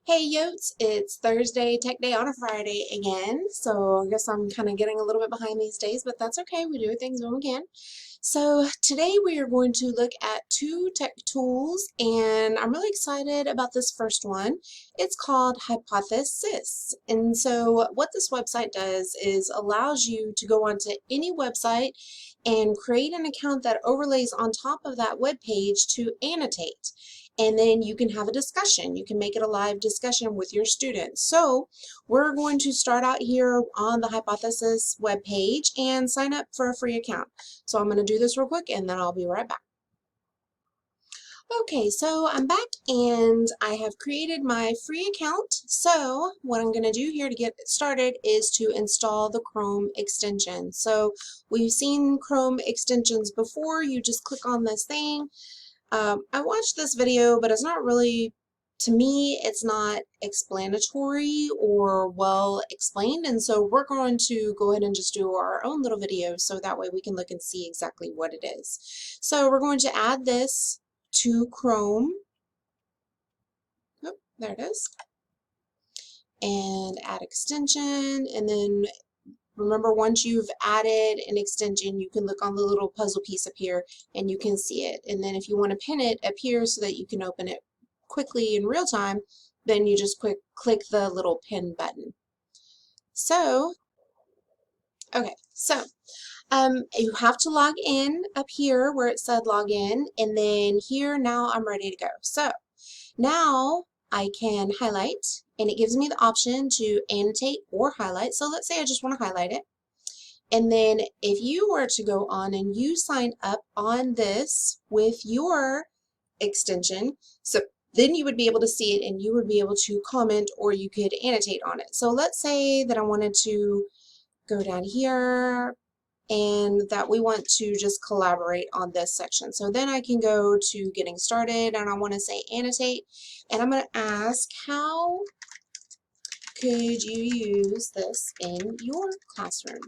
Hey Yotes, it's Thursday, Tech Day on a Friday again. So I guess I'm kind of getting a little bit behind these days, but that's okay. We do things when we can. So today we are going to look at two tech tools, and I'm really excited about this first one. It's called Hypothes.is. And so what this website does is allows you to go onto any website and create an account that overlays on top of that web page to annotate. And then you can have a discussion. You can make it a live discussion with your students. So we're going to start out here on the Hypothes web page and sign up for a free account. So I'm going to do this real quick and then I'll be right back. Okay, so I'm back and I have created my free account. So what I'm going to do here to get started is to install the Chrome extension. So we've seen Chrome extensions before. You just click on this thing. I watched this video, but it's not really, to me, it's not explanatory or well explained, and so we're going to go ahead and just do our own little video so that way we can look and see exactly what it is. So we're going to add this to Chrome. Oh, there it is. And add extension, and then remember, once you've added an extension, you can look on the little puzzle piece up here and you can see it. And then if you want to pin it up here so that you can open it quickly in real time, then you just click the little pin button. So, okay, so you have to log in up here where it said log in, and then here now I'm ready to go. So now I can highlight, and it gives me the option to annotate or highlight. So let's say I just want to highlight it. And then if you were to go on and you sign up on this with your extension, so then you would be able to see it and you would be able to comment or you could annotate on it. So let's say that I wanted to go down here and that we want to just collaborate on this section. So then I can go to getting started and I want to say annotate, and I'm going to ask, how could you use this in your classroom?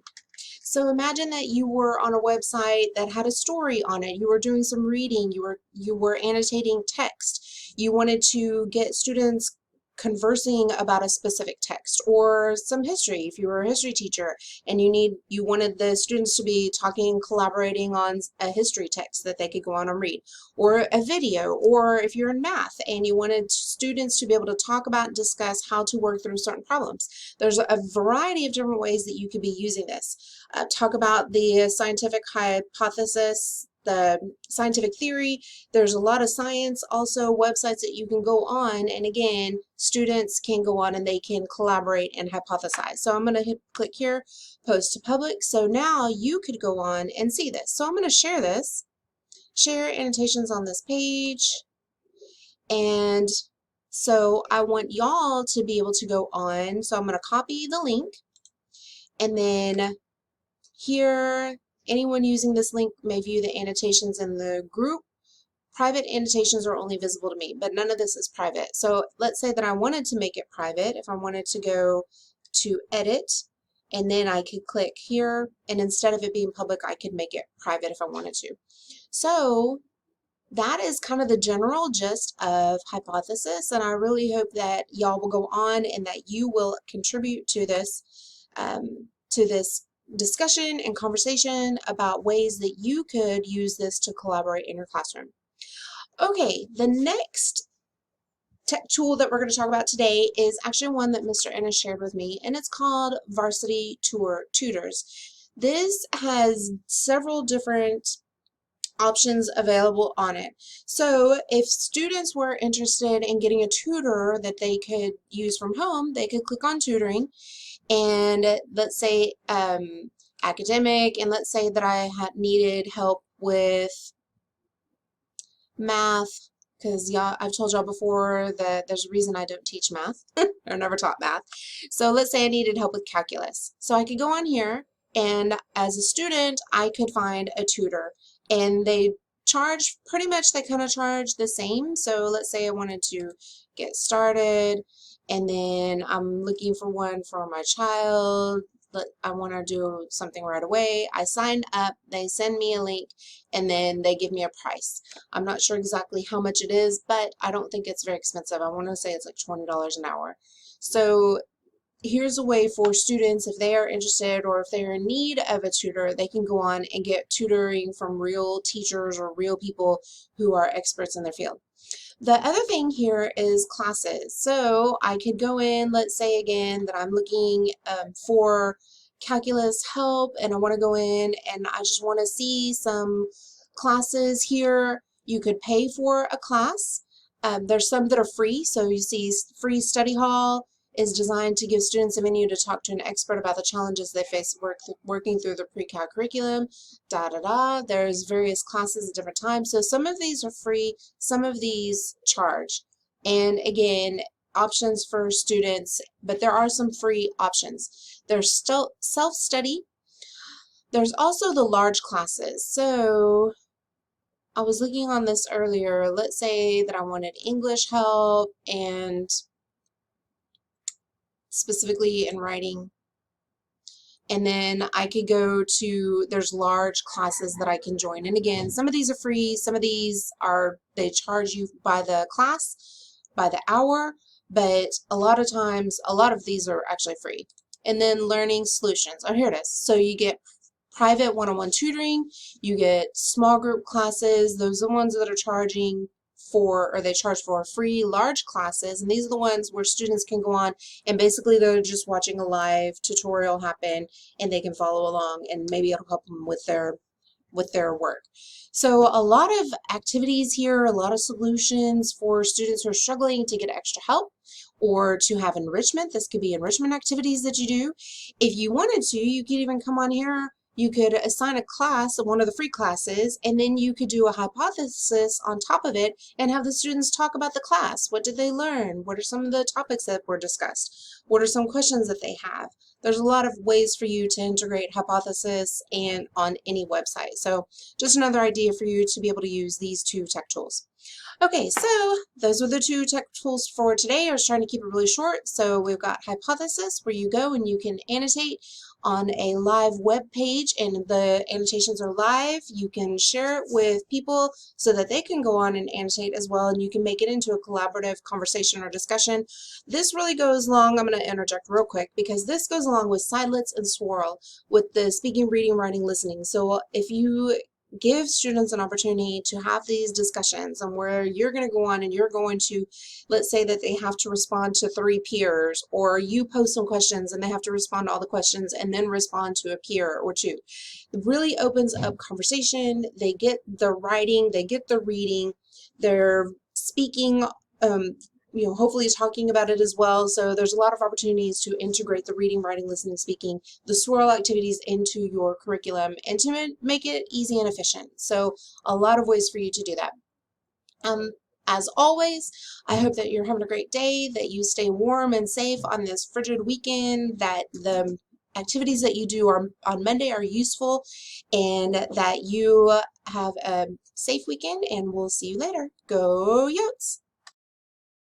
So imagine that you were on a website that had a story on it. You were doing some reading. You were annotating text. You wanted to get students conversing about a specific text or some history if you were a history teacher and you wanted the students to be talking and collaborating on a history text that they could go on and read, or a video, or if you're in math and you wanted students to be able to talk about and discuss how to work through certain problems. There's a variety of different ways that you could be using this. Talk about the scientific hypothesis, the scientific theory. There's a lot of science, also websites that you can go on, and again, students can go on and they can collaborate and hypothesize. So I'm going to click here, post to public. So now you could go on and see this. So I'm going to share this, share annotations on this page, and so I want y'all to be able to go on. So I'm going to copy the link, and then here, anyone using this link may view the annotations in the group. Private annotations are only visible to me, but none of this is private. So let's say that I wanted to make it private. If I wanted to go to edit, and then I could click here, and instead of it being public, I could make it private if I wanted to. So that is kind of the general gist of Hypothesis, and I really hope that y'all will go on and that you will contribute to this discussion and conversation about ways that you could use this to collaborate in your classroom. Okay, the next tech tool that we're going to talk about today is actually one that Mr. Ennis shared with me, and it's called Varsity Tutors. This has several different options available on it. So if students were interested in getting a tutor that they could use from home, they could click on tutoring, and let's say academic, and let's say that I had needed help with math, because I've told y'all before that there's a reason I don't teach math or never taught math. So let's say I needed help with calculus. So I could go on here, and as a student I could find a tutor, and they charge pretty much, they kind of charge the same. So let's say I wanted to get started, and then I'm looking for one for my child. I want to do something right away. I sign up, they send me a link, and then they give me a price. I'm not sure exactly how much it is, but I don't think it's very expensive. I want to say it's like $20 an hour. So here's a way for students, if they are interested or if they're in need of a tutor, they can go on and get tutoring from real teachers or real people who are experts in their field. The other thing here is classes. So I could go in, let's say again that I'm looking for calculus help, and I want to go in and I just want to see some classes here. You could pay for a class. There's some that are free. So you see free study hall is designed to give students a venue to talk to an expert about the challenges they face working through the pre-cal curriculum, There's various classes at different times. So some of these are free, some of these charge. And again, options for students, but there are some free options. There's still self-study. There's also the large classes. So I was looking on this earlier. Let's say that I wanted English help and specifically in writing. And then I could go to, there's large classes that I can join. And again, some of these are free, some of these are, they charge you by the class, by the hour, but a lot of times, a lot of these are actually free. And then learning solutions. Oh, here it is. So you get private one-on-one tutoring, you get small group classes, those are the ones that are charging for, or they charge for free large classes, and these are the ones where students can go on and basically they're just watching a live tutorial happen and they can follow along and maybe it'll help them with their work. So a lot of activities here, a lot of solutions for students who are struggling to get extra help or to have enrichment. This could be enrichment activities that you do. If you wanted to, you could even come on here. You could assign a class, one of the free classes, and then you could do a hypothesis on top of it and have the students talk about the class. What did they learn? What are some of the topics that were discussed? What are some questions that they have? There's a lot of ways for you to integrate hypothesis and on any website. So just another idea for you to be able to use these two tech tools. Okay, so those are the two tech tools for today. I was trying to keep it really short. So we've got Hypothesis, where you go and you can annotate on a live web page, and the annotations are live. You can share it with people so that they can go on and annotate as well, and you can make it into a collaborative conversation or discussion. This really goes along, I'm going to interject real quick, because this goes along with Silence and Swirl with the speaking, reading, writing, listening. So if you give students an opportunity to have these discussions and where you're going to go on and you're going to, let's say that they have to respond to 3 peers, or you post some questions and they have to respond to all the questions and then respond to a peer or 2. It really opens up conversation. They get the writing, they get the reading, they're speaking, hopefully talking about it as well. So there's a lot of opportunities to integrate the reading, writing, listening, speaking, the swirl activities into your curriculum and to make it easy and efficient. So a lot of ways for you to do that. As always, I hope that you're having a great day, that you stay warm and safe on this frigid weekend, that the activities that you do on Monday are useful, and that you have a safe weekend, and we'll see you later. Go Yotes!